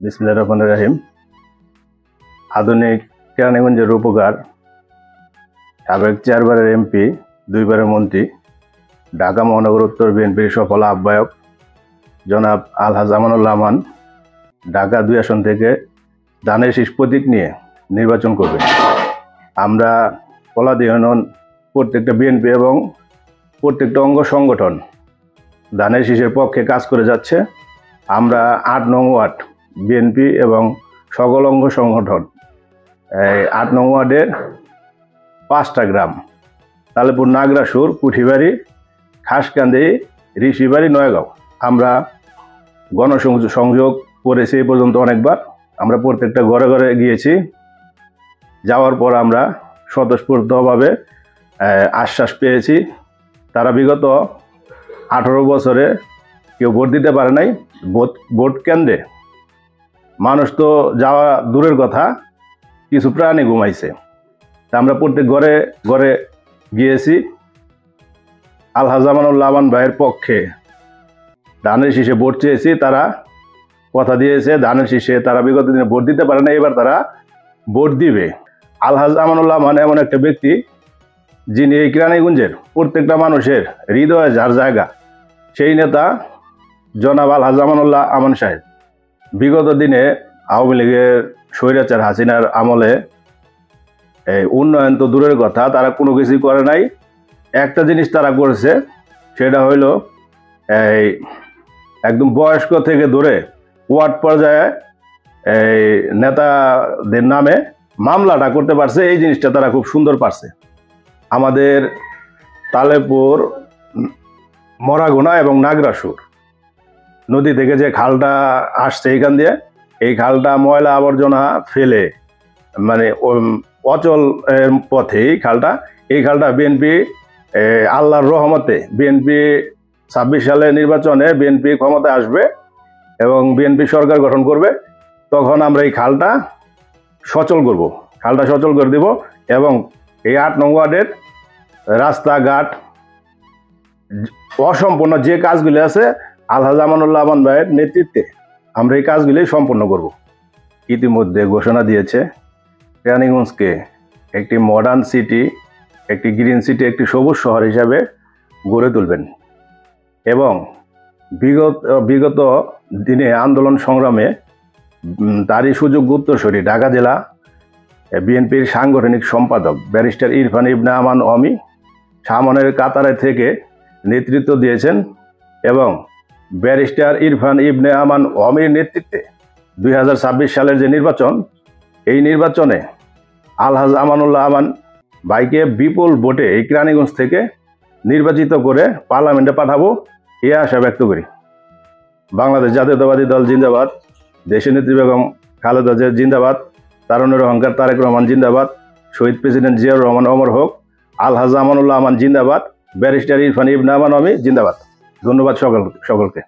বিসমিল্লাহির রহমানির রহিম। আধুনিক কেরানীগঞ্জের রূপকার, সাবেক 4 বারের এমপি, 2 বারের মন্ত্রী, ঢাকা মহানগর উত্তর বিএনপির সফল আহ্বায়ক জনাব আলহাজ আমানুল্লাহ আমান ঢাকা 2 আসন থেকে ধানের শীষ প্রতীক নিয়ে নির্বাচন করবেন। আমরা পলাদি ইউনিয়ন প্রত্যেকটা বিএনপি এবং প্রত্যেকটা অঙ্গ সংগঠন ধানের শীষের পক্ষে কাজ করে যাচ্ছে। আমরা 8 নং ওয়ার্ড বিএনপি এবং সকল অঙ্গ সংগঠন 8 নং ওয়ার্ডের 5টা গ্রাম তালেপুর, নাগরাসুর, কুঠিবাড়ি, খাসকান্দি, ঋষিবাড়ি, নয়গাঁও আমরা গণসংযোগ করেছি এই পর্যন্ত অনেকবার। আমরা প্রত্যেকটা ঘরে ঘরে গিয়েছি। যাওয়ার পর আমরা স্বতঃস্ফূর্তভাবে আশ্বাস পেয়েছি তারা বিগত 18 বছরে কেউ ভোট দিতে পারে নাই। ভোট কেন্দ্রে মানুষ তো যাওয়া দূরের কথা, কিছু প্রাণী ঘুমাইছে। তা আমরা প্রত্যেক ঘরে ঘরে গিয়েছি। আলহাজ আমানুল্লাহ আমান ভাইয়ের পক্ষে ধানের শীষে ভোট চেয়েছি। তারা কথা দিয়েছে ধানের শীষে তারা বিগত দিনে ভোট দিতে পারে না, এবার তারা ভোট দিবে। আলহাজ আমানুল্লাহ আমান এমন একটা ব্যক্তি যিনি এই কেরানীগঞ্জের প্রত্যেকটা মানুষের হৃদয়ে যার জায়গা, সেই নেতা জনাব আলহাজ আমানুল্লাহ আমান সাহেব। বিগত দিনে আওয়ামী লীগের স্বৈরাচার হাসিনার আমলে উন্নয়ন তো দূরের কথা, তারা কোনো কিছুই করে নাই। একটা জিনিস তারা করেছে, সেটা হইল একদম বয়স্ক থেকে ধরে ওয়ার্ড পর্যায়ে নেতাদের নামে মামলাটা করতে পারছে। এই জিনিসটা তারা খুব সুন্দর পারছে। আমাদের তালেপুর, মরাগুনা এবং নাগরাসুর নদী থেকে যে খালটা আসছে এইখান দিয়ে, এই খালটা ময়লা আবর্জনা ফেলে মানে অচল পথে এই খালটা বিএনপি আল্লাহর রহমতে বিএনপি 26 সালে নির্বাচনে বিএনপি ক্ষমতায় আসবে এবং বিএনপি সরকার গঠন করবে। তখন আমরা এই খালটা সচল করব, খালটা সচল করে দিব এবং এই 8 নং ওয়ার্ডের রাস্তাঘাট অসম্পূর্ণ যে কাজগুলি আছে আলহাজ আমানুল্লাহ আমান ভাইয়ের নেতৃত্বে আমরা এই কাজগুলি সম্পন্ন করব। ইতিমধ্যে ঘোষণা দিয়েছে কেরানীগঞ্জকে একটি মডার্ন সিটি, একটি গ্রিন সিটি, একটি সবুজ শহর হিসাবে গড়ে তুলবেন এবং বিগত দিনে আন্দোলন সংগ্রামে তারই সুযোগ্য উত্তরসূরি ঢাকা জেলা বিএনপির সাংগঠনিক সম্পাদক ব্যারিস্টার ইরফান ইবনে আমান অমি সামনের কাতারে থেকে নেতৃত্ব দিয়েছেন এবং ব্যারিস্টার ইরফান ইবনে আমান অমির নেতৃত্বে 2026 সালের যে নির্বাচন, এই নির্বাচনে আলহাজ আমানুল্লাহ আমান ভাইকে বিপুল ভোটে এই কেরানীগঞ্জ থেকে নির্বাচিত করে পার্লামেন্টে পাঠাবো, এই আশা ব্যক্ত করি। বাংলাদেশ জাতীয়তাবাদী দল জিন্দাবাদ, দেশনেত্রী বেগম খালেদা জিয়া জিন্দাবাদ, তারুণের অহংকার তারেক রহমান জিন্দাবাদ, শহীদ প্রেসিডেন্ট জিয়াউর রহমান অমর হোক, আলহাজ আমানুল্লাহ আমান জিন্দাবাদ, ব্যারিস্টার ইরফান ইবনে আমান অমি জিন্দাবাদ। ধন্যবাদ সকলকে।